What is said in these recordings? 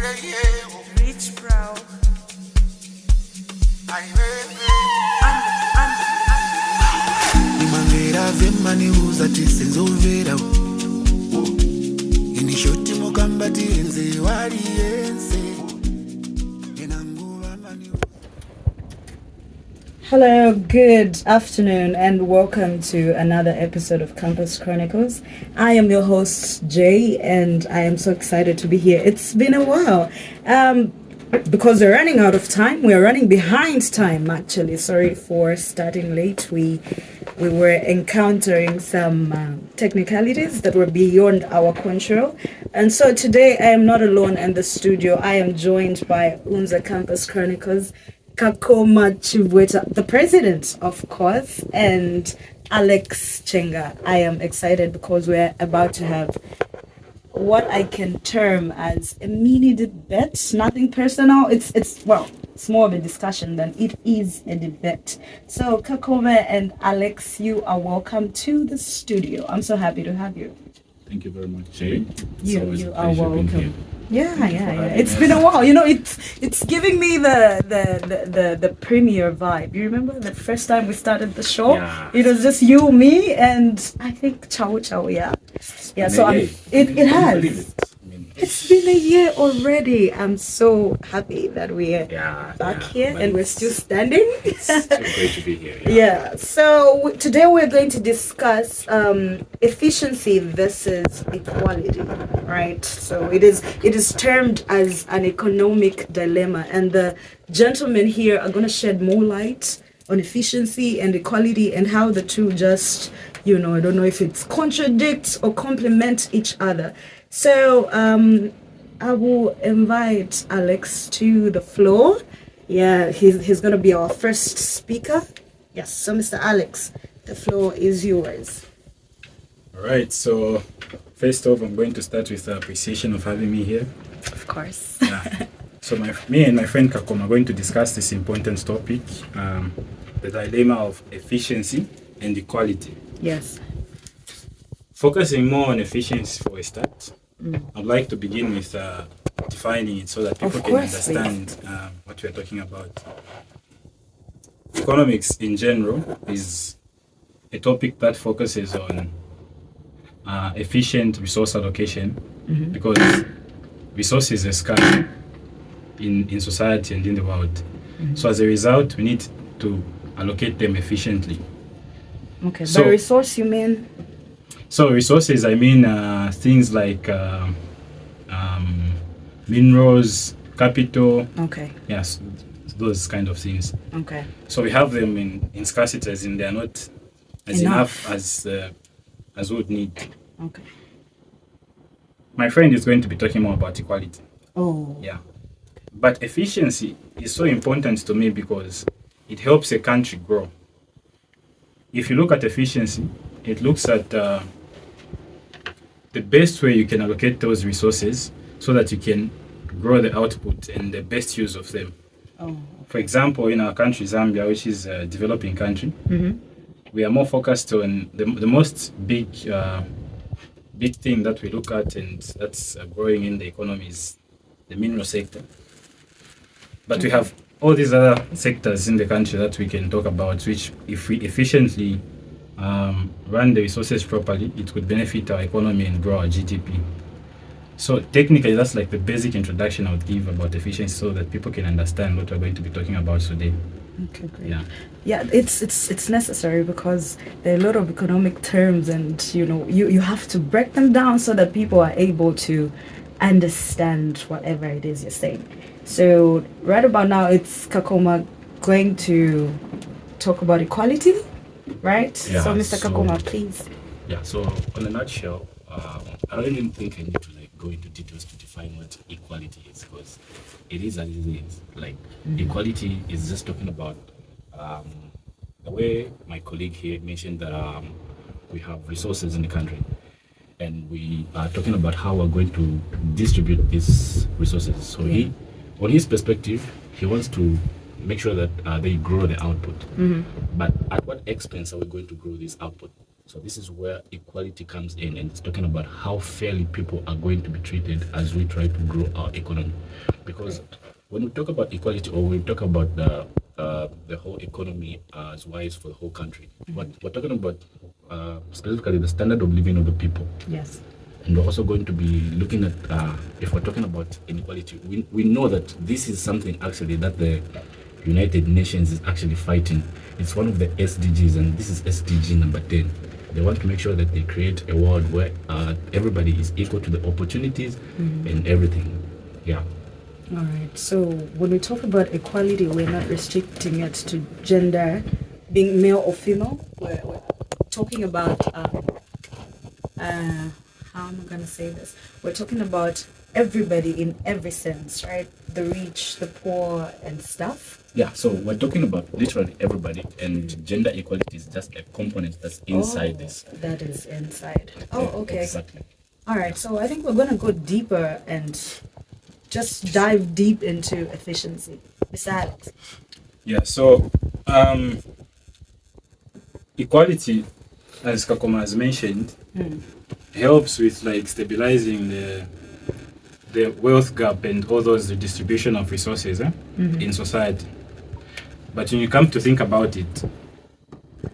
Rich bro. Imangera vemani uzati senzovera inishoti mukambati enze wari enze inanguva mani. Hello, good afternoon, and welcome to another episode of Campus Chronicles. I am your host, Jay, and I am so excited to be here. It's been a while. Because we're running out of time. We're running behind time, actually. Sorry for starting late. We were encountering some technicalities that were beyond our control. And so today I am not alone in the studio. I am joined by UNZA Campus Chronicles, Kakoma Chivweta, the president, of course, and Alex Chenga. I am excited because we're about to have what I can term as a mini debate. Nothing personal. It's more of a discussion than it is a debate. So Kakoma and Alex, you are welcome to the studio. I'm so happy to have you. Thank you very much, Jay. You are welcome. Yeah. It's been a while. You know, it's giving me the premiere vibe. You remember the first time we started the show? Yeah. It was just you, me, and I think Chow. Yeah. So it has. It's been a year already. I'm so happy that we're back here and we're still standing. It's so great to be here. Yeah. So today we're going to discuss efficiency versus equality, right? So it is termed as an economic dilemma, and the gentlemen here are going to shed more light on efficiency and equality and how the two just, I don't know if it's contradicts or complement each other. So I will invite Alex to the floor. Yeah, he's going to be our first speaker. Yes, so Mr. Alex, the floor is yours. All right, so first off, I'm going to start with the appreciation of having me here. Of course. Yeah. So me and my friend Kakoma are going to discuss this important topic, the dilemma of efficiency and equality. Yes. Focusing more on efficiency for a start, I'd like to begin with defining it so that people can understand what we're talking about. Economics in general is a topic that focuses on efficient resource allocation because resources are scarce in society and in the world. So as a result, we need to allocate them efficiently. Okay, so, by resource you mean? So resources, I mean things like minerals, capital. Okay. Yes, those kind of things. Okay. So we have them in scarcity, as in they are not as enough as we would need. Okay. My friend is going to be talking more about equality. Oh. Yeah. But efficiency is so important to me because it helps a country grow. If you look at efficiency, it looks at the best way you can allocate those resources so that you can grow the output and the best use of them. Oh. For example, in our country, Zambia, which is a developing country, we are more focused on the most big thing that we look at and that's growing in the economy is the mineral sector. But we have all these other sectors in the country that we can talk about, which if we efficiently run the resources properly, it could benefit our economy and grow our GDP. So technically, that's like the basic introduction I would give about efficiency so that people can understand what we're going to be talking about today. Okay, great. Yeah, it's necessary because there are a lot of economic terms and, you have to break them down so that people are able to understand whatever it is you're saying. So right about now, it's Kakoma going to talk about equality, right? Yeah, so Mr. Kakoma, please. Yeah, so on a nutshell, I don't even think I need to go into details to define what equality is because it is as it is. Like equality is just talking about the way my colleague here mentioned that we have resources in the country and we are talking about how we're going to distribute these resources. So on his perspective, he wants to make sure that they grow the output. But at what expense are we going to grow this output? So this is where equality comes in, and it's talking about how fairly people are going to be treated as we try to grow our economy. Because when we talk about equality, or we talk about the whole economy as wise for the whole country, we're talking about specifically the standard of living of the people. Yes. And we're also going to be looking at, if we're talking about inequality, we know that this is something actually that the United Nations is actually fighting. It's one of the SDGs, and this is SDG number 10. They want to make sure that they create a world where everybody is equal to the opportunities and everything. Yeah. All right. So when we talk about equality, we're not restricting it to gender, being male or female. We're talking about how am I going to say this? We're talking about everybody in every sense, right? The rich, the poor, and stuff. Yeah, so we're talking about literally everybody, and gender equality is just a component that's inside this. That is inside. Oh, okay. Exactly. All right, so I think we're going to go deeper and just dive deep into efficiency. Mr. Alex. Yeah, so equality, as Kakoma has mentioned, helps with like stabilizing the wealth gap and all those the distribution of resources in society. But when you come to think about it,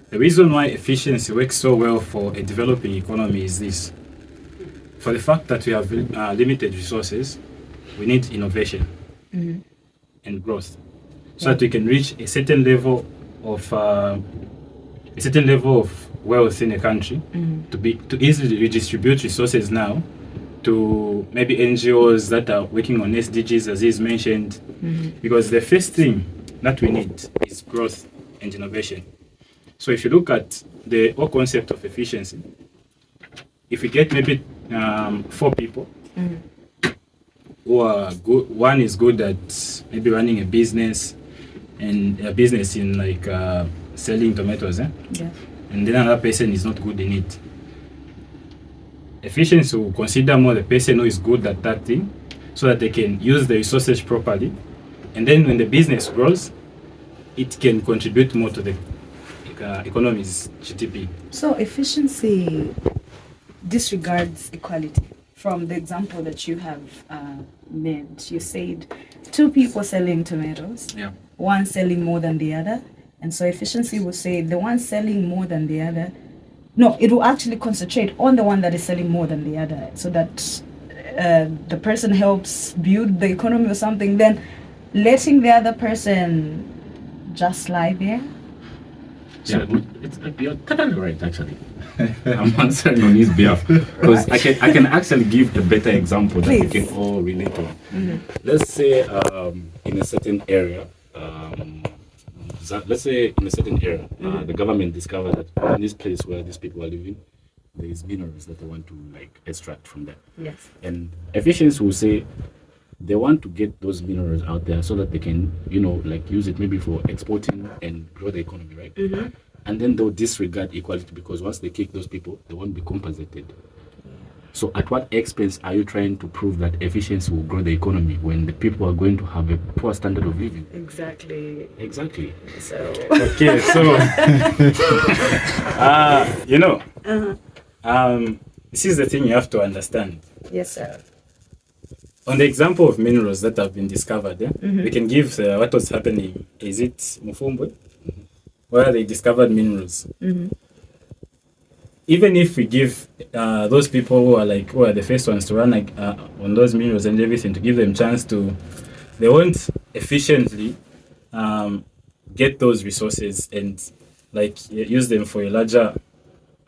the reason why efficiency works so well for a developing economy is this. For the fact that we have limited resources, we need innovation and growth, so that we can reach a certain level of wealth in a country to easily redistribute resources now to maybe NGOs that are working on SDGs, as is mentioned, because the first thing that we need is growth and innovation. So if you look at the whole concept of efficiency, if we get maybe 4 people who are good, one is good at maybe running a business, and a business in like selling tomatoes, and then another person is not good in it. Efficiency will consider more the person who is good at that thing, so that they can use the resources properly, and then when the business grows, it can contribute more to the economy's GDP. So efficiency disregards equality. From the example that you have made, you said 2 people selling tomatoes, one selling more than the other, and so efficiency will say the one selling more than the other. No, it will actually concentrate on the one that is selling more than the other, so that the person helps build the economy or something, then letting the other person just lie there. Yeah, you're totally right, actually. I'm answering on his behalf, because I can actually give a better example that we can all relate to. Let's say in a certain area, the government discovered that in this place where these people are living, there is minerals that they want to like extract from there. Yes. And efficiency will say they want to get those minerals out there so that they can, like use it maybe for exporting and grow the economy, right? And then they'll disregard equality, because once they kick those people, they won't be compensated. So at what expense are you trying to prove that efficiency will grow the economy when the people are going to have a poor standard of living? Exactly. So okay, so this is the thing you have to understand. Yes, sir. On the example of minerals that have been discovered, we can give what was happening. Is it Mufumbwe, where they discovered minerals? Even if we give those people who are the first ones to run on those minerals and everything, to give them chance to, they won't efficiently get those resources and use them for a larger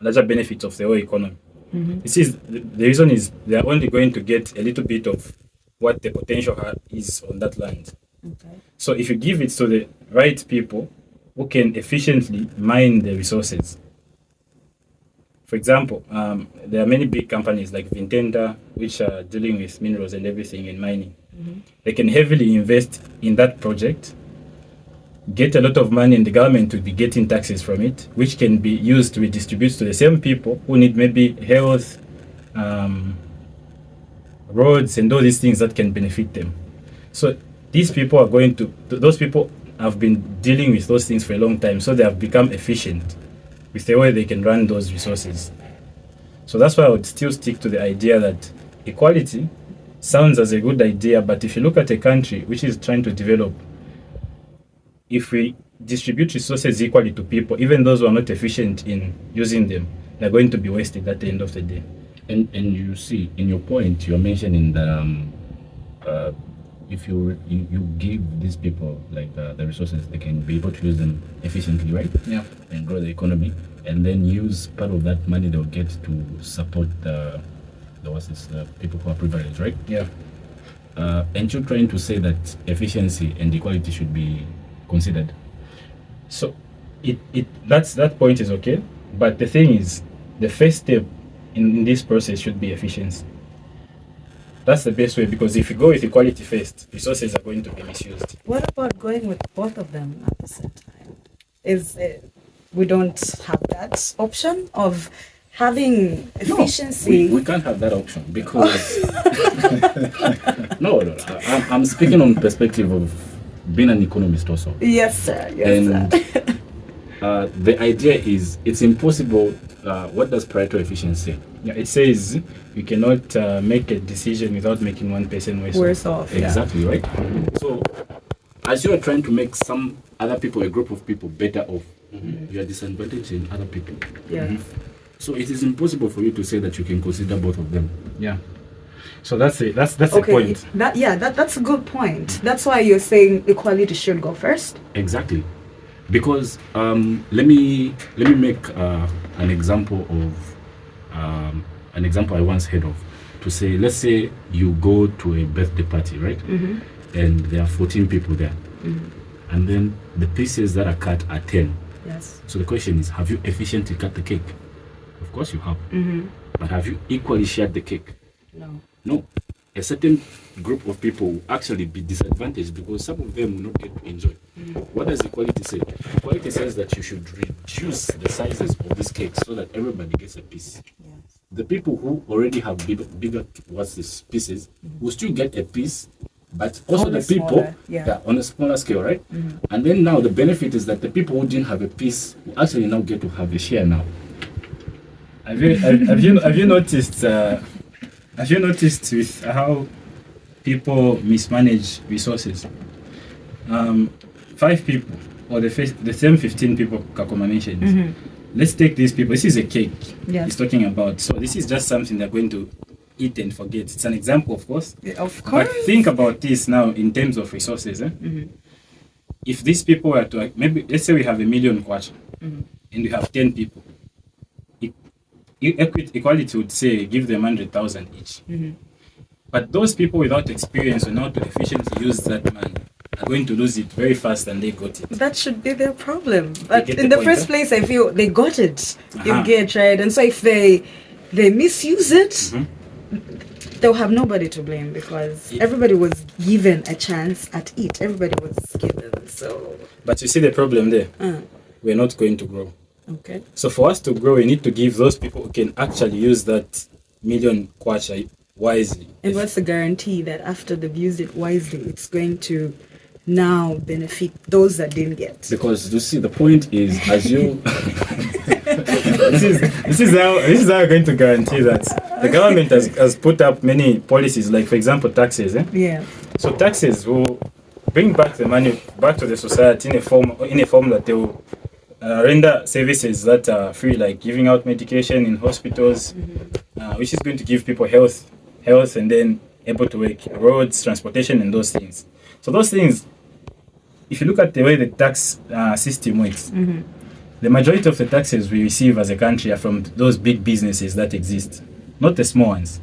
benefit of the whole economy. The reason is they are only going to get a little bit of what the potential is on that land. Okay. So if you give it to the right people who can efficiently mine the resources. For example, there are many big companies like Vintenda, which are dealing with minerals and everything in mining. They can heavily invest in that project, get a lot of money, and the government will be getting taxes from it, which can be used to redistribute to the same people who need maybe health, roads, and all these things that can benefit them. So these people are those people have been dealing with those things for a long time, so they have become efficient. with the way they can run those resources. So that's why I would still stick to the idea that equality sounds as a good idea, but if you look at a country which is trying to develop, if we distribute resources equally to people, even those who are not efficient in using them, they're going to be wasted at the end of the day. And you see, in your point, you're mentioning that if you give these people like the resources, they can be able to use them efficiently, right? Yeah. And grow the economy, and then use part of that money they'll get to support the people who are privileged, right? Yeah. And you're trying to say that efficiency and equality should be considered. So that point is okay, but the thing is, the first step in this process should be efficiency. That's the best way, because if you go with equality first, resources are going to be misused. What about going with both of them at the same time? We don't have that option of having efficiency. No, we can't have that option because no. I'm speaking on perspective of being an economist also. Yes, sir. Yes, sir. The idea is it's impossible. What does Pareto efficiency say? Yeah, it says you cannot make a decision without making one person worse off. Exactly, right? So, as you are trying to make some other people, a group of people, better off, you are disadvantaging other people. Yeah. So it is impossible for you to say that you can consider both of them. Yeah. So that's it. That's okay, the point. That's a good point. That's why you're saying equality should go first. Exactly. Because let me make an example of an example I once heard of. To say, let's say you go to a birthday party, right? And there are 14 people there, and then the pieces that are cut are 10. Yes. So the question is, have you efficiently cut the cake? Of course you have. But have you equally shared the cake? No. A certain group of people will actually be disadvantaged because some of them will not get to enjoy. What does equality say? Equality says that you should reduce the sizes of this cake so that everybody gets a piece. Yes. The people who already have bigger pieces will still get a piece, but also On the a people smaller, on a smaller scale, right? And then now the benefit is that the people who didn't have a piece will actually now get to have a share now. Have you noticed? Have you noticed with how people mismanage resources? 5 people or the same 15 people Kakoma mentioned. Let's take these people. This is a cake he's talking about. So this is just something they're going to eat and forget. It's an example, of course. Of course. But think about this now in terms of resources. If these people were to, maybe, let's say we have 1 million kwacha and we have 10 people. Equality would say give them 100,000 each. But those people without experience on how to efficiently use that money are going to lose it very fast, and they got it. That should be their problem. But in the first place, I feel they got it. You get right, and so if they misuse it, they'll have nobody to blame because everybody was given a chance at it. Everybody was given. So. But you see the problem there. We're not going to grow. Okay. So for us to grow, we need to give those people who can actually use that 1 million kwacha wisely. And what's the guarantee that after they've used it wisely, it's going to now benefit those that didn't get? Because you see, the point is, as you this is how we're going to guarantee that the government has put up many policies, like for example taxes. Yeah. So taxes will bring back the money back to the society in a form that they will render services that are free, like giving out medication in hospitals, which is going to give people health, and then able to work, roads, transportation, and those things. So those things, if you look at the way the tax system works, the majority of the taxes we receive as a country are from those big businesses that exist, not the small ones.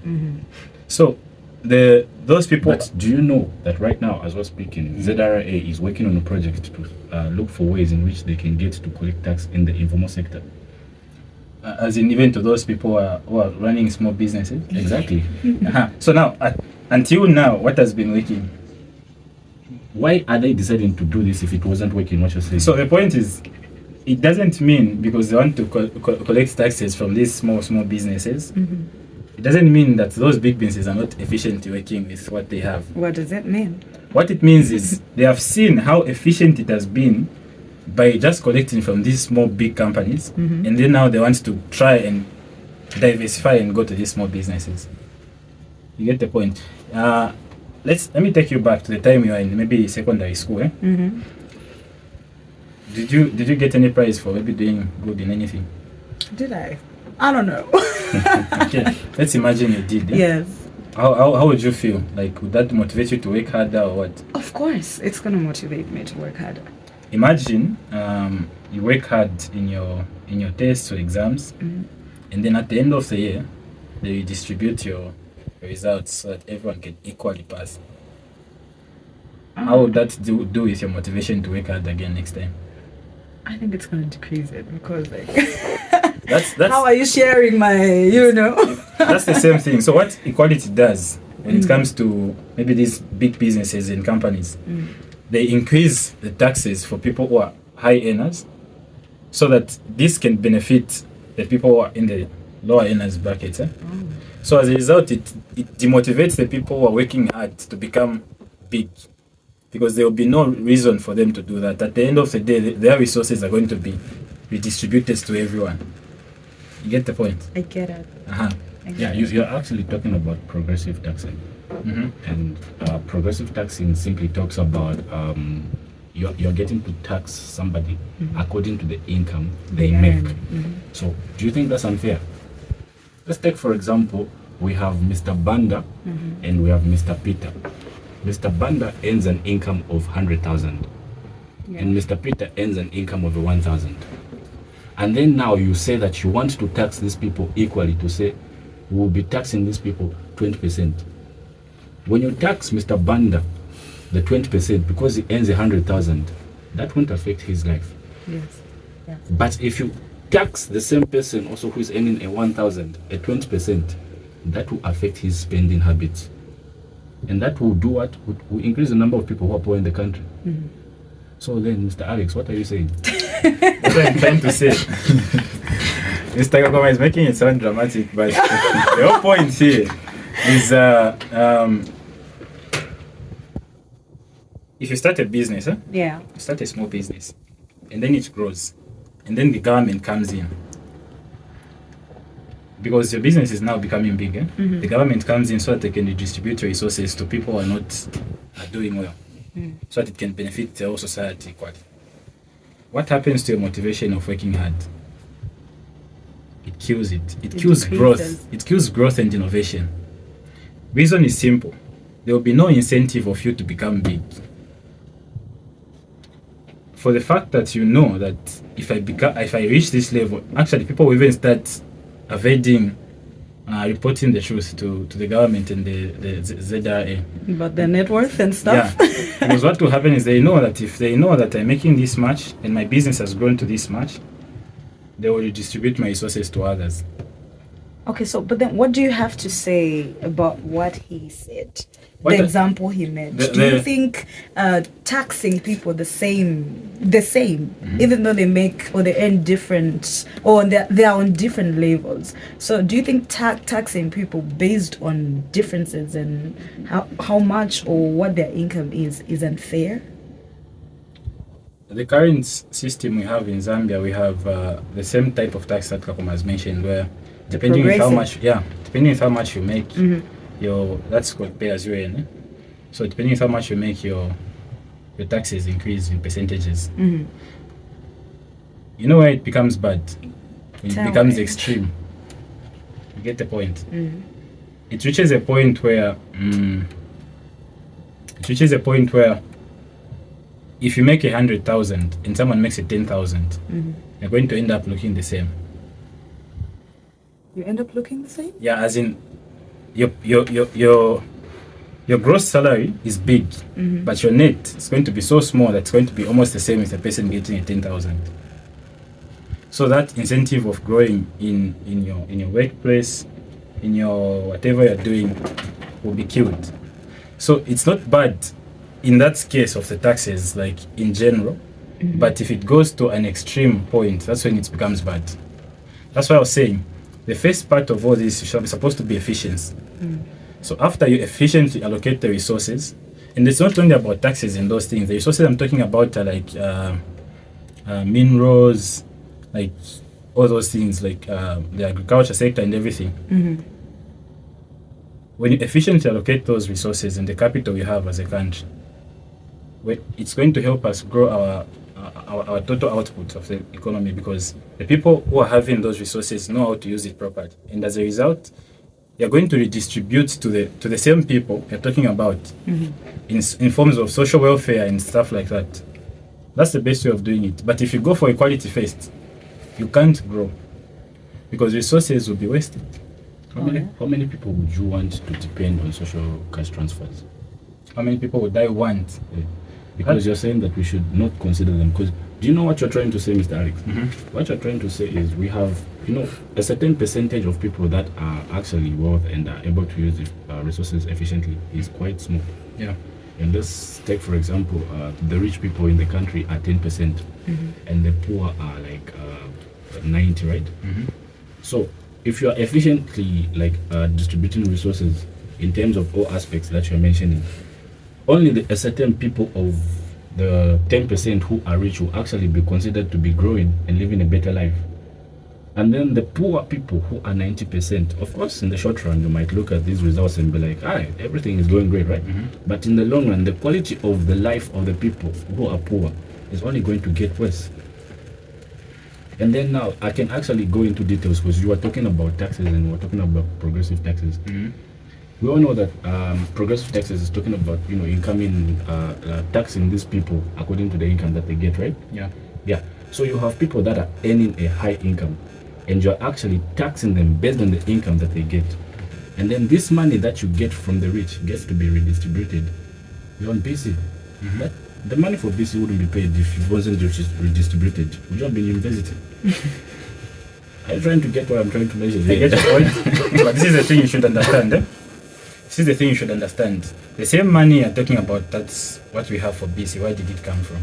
So those people. But do you know that right now, as we're speaking, ZRA is working on a project to look for ways in which they can get to collect tax in the informal sector? As in even to those people who are running small businesses? Exactly. So now, until now, what has been working? Why are they deciding to do this if it wasn't working? What you're saying? So the point is, it doesn't mean because they want to collect taxes from these small businesses. It doesn't mean that those big businesses are not efficiently working with what they have. What does it mean? What it means is they have seen how efficient it has been by just collecting from these small big companies, and then now they want to try and diversify and go to these small businesses. You get the point. Let me take you back to the time you were in maybe secondary school. Did you get any prize for maybe doing good in anything? Did I don't know. Okay, let's imagine you did. Yes. How would you feel? Like, would that motivate you to work harder or what? Of course, it's gonna motivate me to work harder. Imagine you work hard in your tests or exams, and then at the end of the year, they distribute your results so that everyone can equally pass. How would that do with your motivation to work hard again next time? I think it's gonna decrease it because like That's how are you sharing my That's the same thing. So what equality does when it comes to maybe these big businesses and companies, they increase the taxes for people who are high earners so that this can benefit the people who are in the lower earners brackets. So as a result, it demotivates the people who are working hard to become big, because there will be no reason for them to do that. At the end of the day, their resources are going to be redistributed to everyone. You get the point? I get it. Yeah, you're actually talking about progressive taxing. And progressive taxing simply talks about you're getting to tax somebody according to the income they make. So do you think that's unfair? Let's take, for example, we have Mr. Banda and we have Mr. Peter. Mr. Banda earns an income of 100,000 and Mr. Peter earns an income of 1,000. And then now you say that you want to tax these people equally, to say we'll be taxing these people 20%. When you tax Mr. Banda the 20% because he earns 100,000, that won't affect his life. Yes. Yeah. But if you tax the same person also who is earning a 1,000 at 20%, that will affect his spending habits. And that will do what? Will increase the number of people who are poor in the country. So then, Mr. Alex, what are you saying? What I'm trying to say, Mr. Kakoma is making it sound dramatic, but the whole point here is if you start a business, you start a small business, and then it grows, and then the government comes in. Because your business is now becoming bigger, the government comes in so that they can redistribute your resources to people who are not doing well, so that it can benefit the whole society equally. What happens to your motivation of working hard? It kills it. It kills growth. It kills growth and innovation. Reason is simple. There will be no incentive of you to become big. For the fact that you know that if I reach this level, actually people will even start avoiding reporting the truth to the government and the ZRA. About their net worth and stuff. Yeah, because what will happen is they know that if they know that I'm making this much and my business has grown to this much, they will redistribute my resources to others. Okay, so but then what do you have to say about what he said? Example he made. Do you think taxing people the same, even though they make or they earn different, or they are on different levels? So do you think taxing people based on differences and how much or what their income is unfair? The current system we have in Zambia, we have the same type of tax that Kakoma has mentioned, where depending on how much you make, that's called pay as you earn. So depending on how much you make, your taxes increase in percentages. You know where it becomes bad? When it becomes extreme. You get the point? It reaches a point where if you make 100,000 and someone makes it 10,000, you're going to end up looking the same. You end up looking the same? Yeah, as in your gross salary is big, but your net is going to be so small that it's going to be almost the same as a person getting a 10,000. So that incentive of growing in your workplace, in your whatever you're doing, will be killed. So it's not bad in that case of the taxes, like in general, but if it goes to an extreme point, that's when it becomes bad. That's why I was saying the first part of all this is supposed to be efficiency. So after you efficiently allocate the resources, and it's not only about taxes and those things, the resources I'm talking about are like minerals, like all those things, like the agriculture sector and everything. When you efficiently allocate those resources and the capital we have as a country, it's going to help us grow our total output of the economy, because the people who are having those resources know how to use it properly, and as a result, you're going to redistribute to the same people you're talking about in forms of social welfare and stuff like that. That's the best way of doing it. But if you go for equality first, you can't grow, because resources will be wasted. How many people would you want to depend on social cash transfers? How many people would I want? Yeah. Because you're saying that we should not consider them. Because do you know what you're trying to say, Mr. Alex? What you're trying to say is we have, a certain percentage of people that are actually wealthy and are able to use the resources efficiently is quite small. Yeah. And let's take, for example, the rich people in the country are 10%, and the poor are like 90, right? So if you are efficiently distributing resources in terms of all aspects that you're mentioning, only a certain people of the 10% who are rich will actually be considered to be growing and living a better life. And then the poor people who are 90%, of course, in the short run, you might look at these results and be like, everything is going great, right? But in the long run, the quality of the life of the people who are poor is only going to get worse. And then now I can actually go into details, because you were talking about taxes and we're talking about progressive taxes. We all know that progressive taxes is talking about incoming taxing these people according to the income that they get, right? Yeah. So you have people that are earning a high income, and you're actually taxing them based on the income that they get. And then this money that you get from the rich gets to be redistributed beyond BC. But the money for BC wouldn't be paid if it wasn't redistributed. Would you have been in university? Are you trying to get what I'm trying to measure? I get the point. But this is the thing you should understand. This is the thing you should understand. The same money you're talking about, that's what we have for BC. Where did it come from?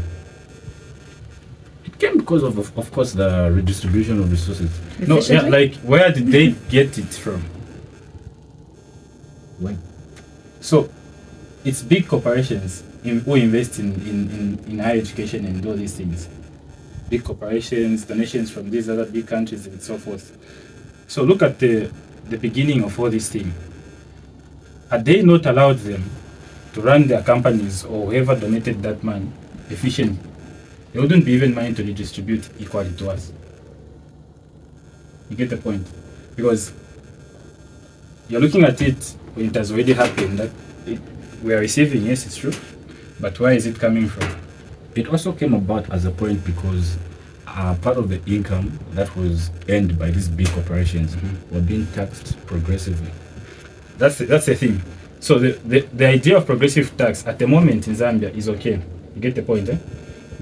It came because of course, the redistribution of resources. No, where did they get it from? When? So, it's big corporations who invest in higher education and all these things. Big corporations, donations from these other big countries and so forth. So look at the beginning of all this thing. Had they not allowed them to run their companies, or whoever donated that money efficiently, there wouldn't be even money to redistribute equally to us. You get the point? Because you're looking at it when it has already happened, that we are receiving, yes, it's true, but where is it coming from? It also came about as a point because part of the income that was earned by these big corporations were being taxed progressively. That's the thing. So the idea of progressive tax at the moment in Zambia is okay. You get the point,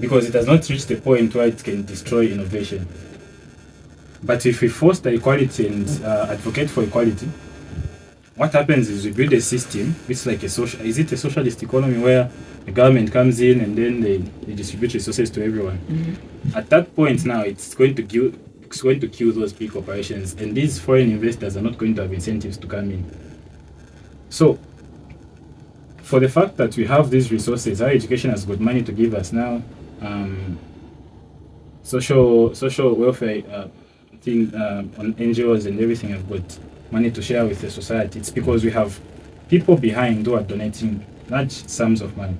because it has not reached the point where it can destroy innovation. But if we foster equality and advocate for equality, what happens is we build a system. It's like a socialist economy where the government comes in and then they distribute resources to everyone. At that point now, it's going to kill those big corporations, and these foreign investors are not going to have incentives to come in. So, for the fact that we have these resources, our education has got money to give us now, social welfare thing on NGOs and everything have got money to share with the society. It's because we have people behind who are donating large sums of money.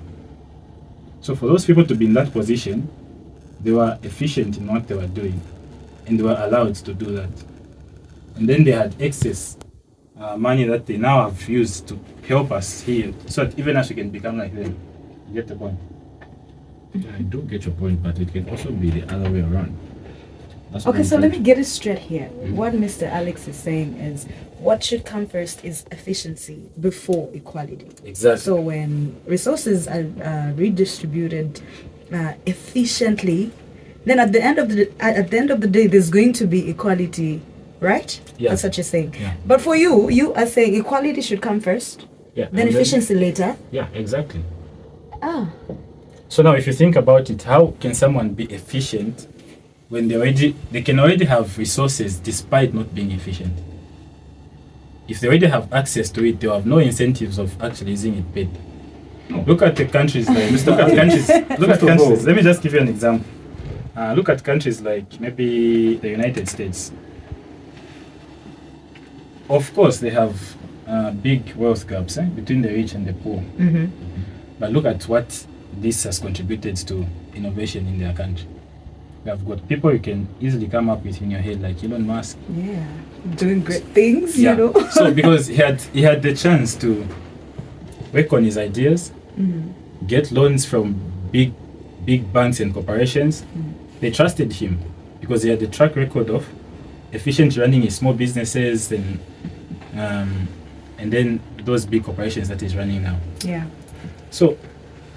So for those people to be in that position, they were efficient in what they were doing, and they were allowed to do that. And then they had excess money that they now have used to help us here, so that even as we can become like them. You get the point? I do get your point, but it can also be the other way around. Okay, so let me get it straight here. What Mr. Alex is saying is, what should come first is efficiency before equality. Exactly. So when resources are redistributed efficiently, then at the end of the day, there's going to be equality, right? Yeah. That's what you're saying. Yeah. But for you are saying equality should come first, Yeah. then efficiency later. Yeah, exactly. So now, if you think about it, how can someone be efficient when they can already have resources despite not being efficient? If they already have access to it, they have no incentives of actually using it paid. Look at the countries. Look at countries. Let me just give you an example. Look at countries like maybe the United States. Of course, they have big wealth gaps between the rich and the poor. But look at what this has contributed to innovation in their country. You have got people you can easily come up with in your head, like Elon Musk. Yeah, doing great things, Yeah. you know. So because he had the chance to work on his ideas, get loans from big banks and corporations. They trusted him because he had the track record of efficiently running his small businesses and then those big corporations that he's running now. Yeah. So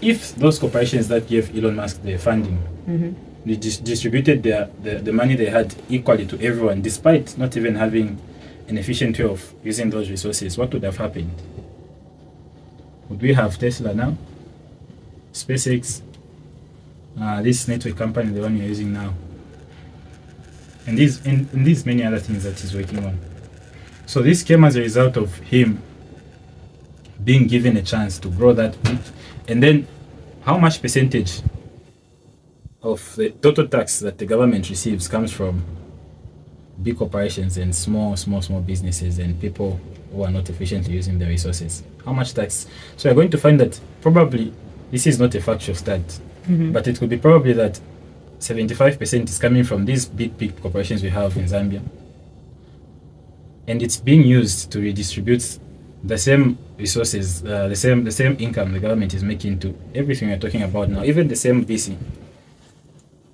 if those corporations that gave Elon Musk the funding, they distributed the money they had equally to everyone, despite not even having an efficient way of using those resources, what would have happened? Would we have Tesla now? SpaceX? This network company, the one you're using now? And these many other things that he's working on. So this came as a result of him being given a chance to grow that big. And then how much percentage of the total tax that the government receives comes from big corporations and small businesses and people who are not efficiently using their resources? How much tax? So you're going to find that probably, this is not a factual stat, but it could be probably that 75% is coming from these big corporations we have in Zambia. And it's being used to redistribute the same resources, the same income the government is making to everything we're talking about now, even the same BC.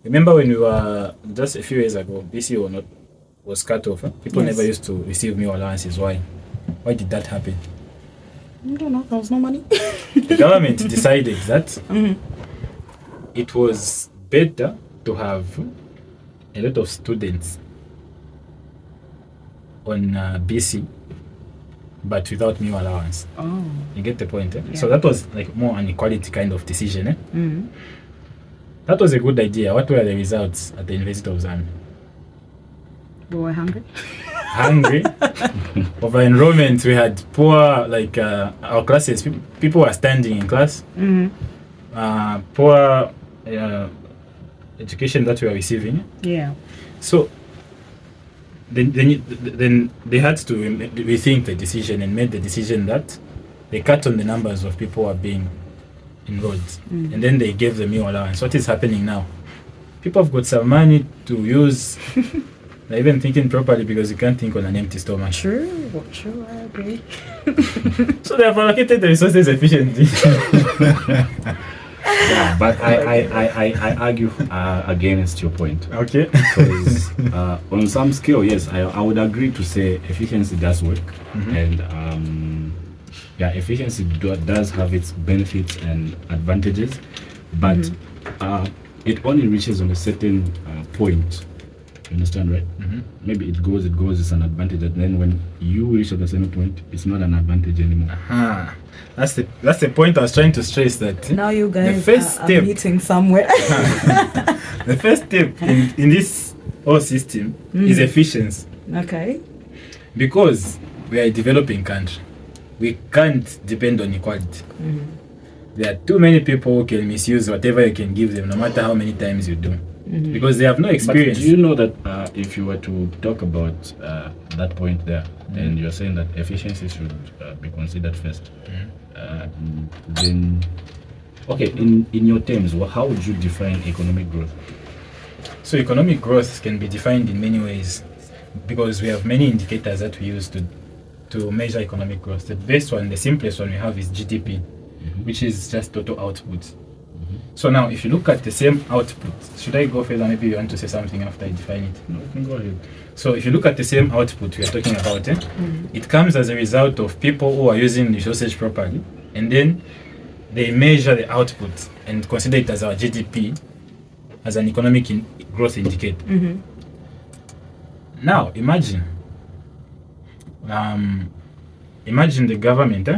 Remember when we were, just a few years ago, BC was cut off. People Yes. never used to receive meal allowances. Why? Why did that happen? I don't know, there was no money. The government decided that it was better to have a lot of students on BC, but without meal allowance. Oh. You get the point, eh? Yeah. So that was like more an equality kind of decision, eh? That was a good idea. What were the results at the University of Zambia? We were hungry. Hungry. Over enrollment, we had poor, like our classes, people were standing in class. Poor education that we were receiving. Yeah. So then they had to rethink the decision and made the decision that they cut on the numbers of people who are being enrolled, and then they gave the meal allowance. What is happening now? People have got some money to use. They're even thinking properly because you can't think on an empty stomach. True, I agree. So they have allocated the resources efficiently. Yeah, but I argue against your point. Okay. Because on some scale, yes, I would agree to say efficiency does work, and efficiency does have its benefits and advantages, but it only reaches on a certain point. You understand, right? Maybe it goes, it's an advantage, and then when you reach at a certain point, it's not an advantage anymore. That's the point I was trying to stress, that Now you guys first are step- meeting somewhere. the first step in this whole system is efficiency. Okay. Because we are a developing country, we can't depend on equality. There are too many people who can misuse whatever you can give them, no matter how many times you do. Because they have no experience. But do you know that if you were to talk about that point there, and you're saying that efficiency should be considered first, then, okay, in your terms, how would you define economic growth? So economic growth can be defined in many ways, because we have many indicators that we use to measure economic growth. The best one, the simplest one we have is GDP, which is just total output. So now, if you look at the same output, should I go further? Maybe you want to say something after I define it. No, you can go ahead. So if you look at the same output we are talking about, it comes as a result of people who are using resources properly, and then they measure the output and consider it as our GDP, as an economic growth indicator. Now, imagine the government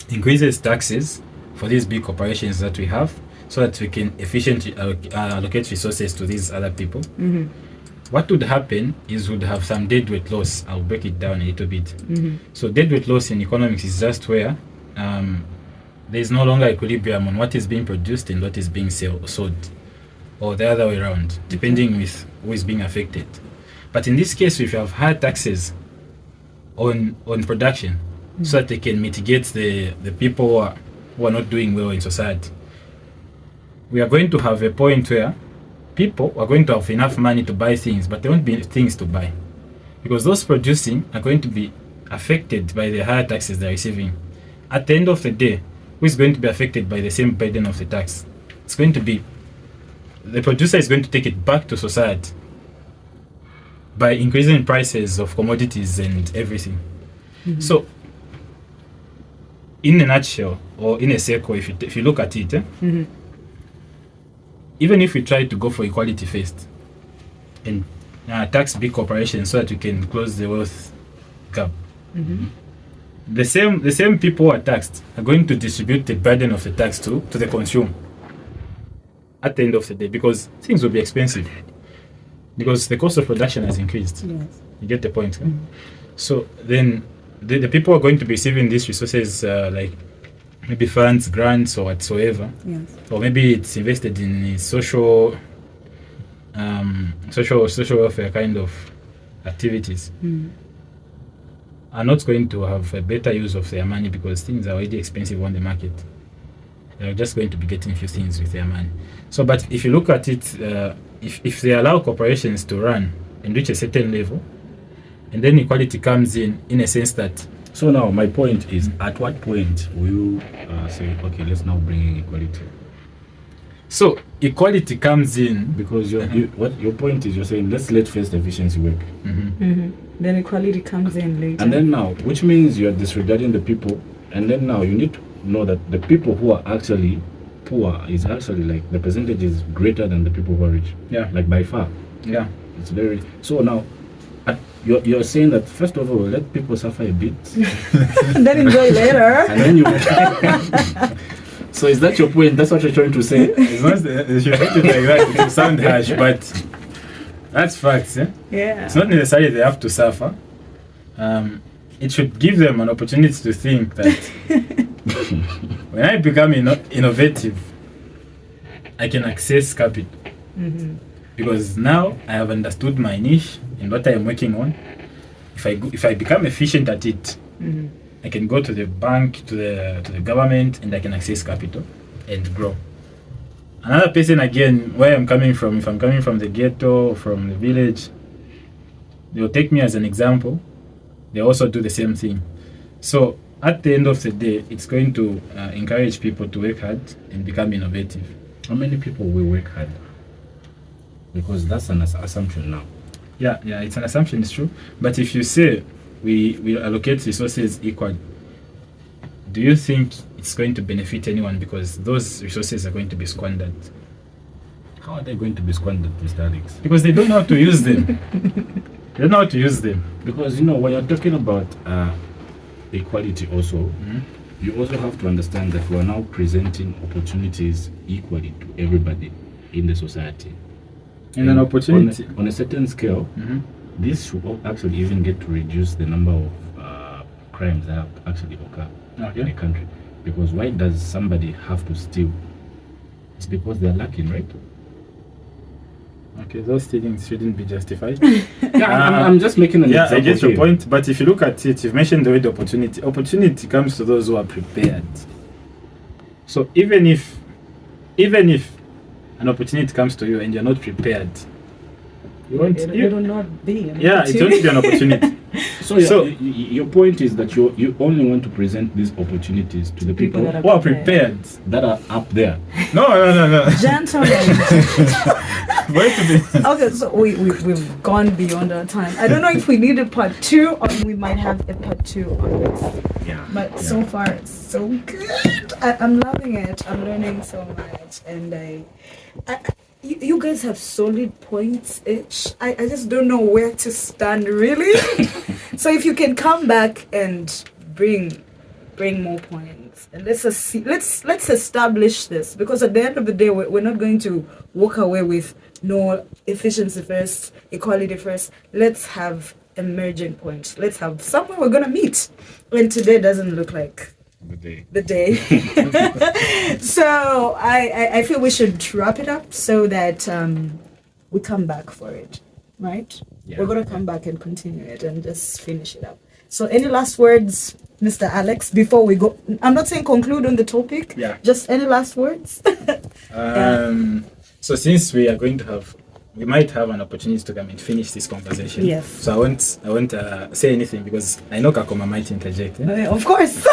increases taxes for these big corporations that we have, so that we can efficiently allocate resources to these other people. What would happen is we'd have some deadweight loss. I'll break it down a little bit. So deadweight loss in economics is just where there is no longer equilibrium on what is being produced and what is being sold. or the other way around, depending with who is being affected. But in this case, if you have higher taxes on production, so that they can mitigate the people who are not doing well in society, we are going to have a point where people are going to have enough money to buy things, but there won't be things to buy. Because those producing are going to be affected by the higher taxes they're receiving. At the end of the day, who is going to be affected by the same burden of the tax? It's going to be the producer is going to take it back to society by increasing prices of commodities and everything. So, in a nutshell, or in a circle, if you look at it, even if we try to go for equality first and tax big corporations so that we can close the wealth gap, the same people who are taxed are going to distribute the burden of the tax to the consumer at the end of the day, because things will be expensive because the cost of production has increased. Yes. You get the point? So then the people are going to be receiving these resources like maybe funds, grants, or whatsoever. Yes. Or maybe it's invested in social welfare kind of activities. Are not going to have a better use of their money because things are already expensive on the market. They're just going to be getting few things with their money. So, but if you look at it, if they allow corporations to run and reach a certain level, and then equality comes in a sense that. So now my point is, at what point will you say, okay, let's now bring in equality? So equality comes in because what your point is, you're saying let's let first efficiency work. Then equality comes in later. And then now, which means you're disregarding the people, and then now you need to know that the people who are actually poor is actually like the percentage is greater than the people who are rich. Yeah. Like by far. Yeah. It's very so now you're saying that first of all let people suffer a bit and then enjoy later. And then you So is that your point? That's what you're trying to say? It's not you should put it like that, it will sound harsh, but that's facts. Yeah. It's not necessarily they have to suffer. It should give them an opportunity to think that when I become innovative, I can access capital. Because now I have understood my niche and what I am working on. If I become efficient at it, I can go to the bank, to the government, and I can access capital and grow. Another person, again, where I'm coming from, if I'm coming from the ghetto, from the village, they'll take me as an example. They also do the same thing. So at the end of the day, it's going to encourage people to work hard and become innovative. How many people will work hard? Because that's an assumption now. Yeah, it's an assumption, it's true. But if you say we allocate resources equally, do you think it's going to benefit anyone because those resources are going to be squandered? How are they going to be squandered, Mr. Alex? Because they don't know how to use them. They don't know how to use them. Because, when you're talking about equality also, you also have to understand that we are now presenting opportunities equally to everybody in the society. And an opportunity. On a certain scale, this should actually even get to reduce the number of crimes that actually occur in a country. Because why does somebody have to steal? It's because they're lacking, right? Okay, those stealings shouldn't be justified. I'm just making an example. I get your here. point, but if you look at it, you've mentioned the word opportunity. Opportunity comes to those who are prepared. So even if an opportunity comes to you and you're not prepared, it will not be. It won't be an opportunity. So your point is that you only want to present these opportunities to the people who are prepared, that are up there. No. Gentlemen. Okay, so we've gone beyond our time. I don't know if we need a part 2 or we might have a part 2 on this. But so far it's so good. I'm loving it. I'm learning so much, and you guys have solid points each. I just don't know where to stand really. So if you can come back and bring more points, and let's establish this, because at the end of the day we're not going to walk away with no efficiency first, equality first. Let's have emerging points. Let's have somewhere we're gonna meet. And today doesn't look like the day. So I feel we should wrap it up so that we come back for it, right? Yeah. We're going to come back and continue it and just finish it up. So any last words, Mr. Alex, before we go? I'm not saying conclude on the topic. Yeah. Just any last words? So since we might have an opportunity to come and finish this conversation. Yes. So I won't say anything because I know Kakoma might interject. Of course,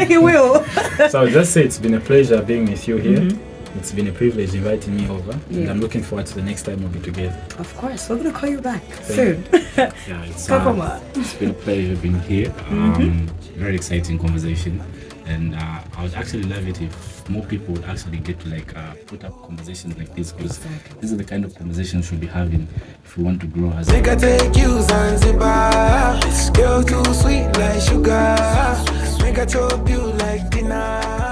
he will. So I'll just say it's been a pleasure being with you here. It's been a privilege inviting me over, and I'm looking forward to the next time we'll be together. Of course, we're going to call you back soon. Yeah, it's been a pleasure being here. Very exciting conversation, and I would actually love it if more people would actually get to put up conversations like this, because this is the kind of conversations we'll be having if we want to grow as Think I take you Zanzibar. Girl too sweet like sugar. Make I chop you like dinner.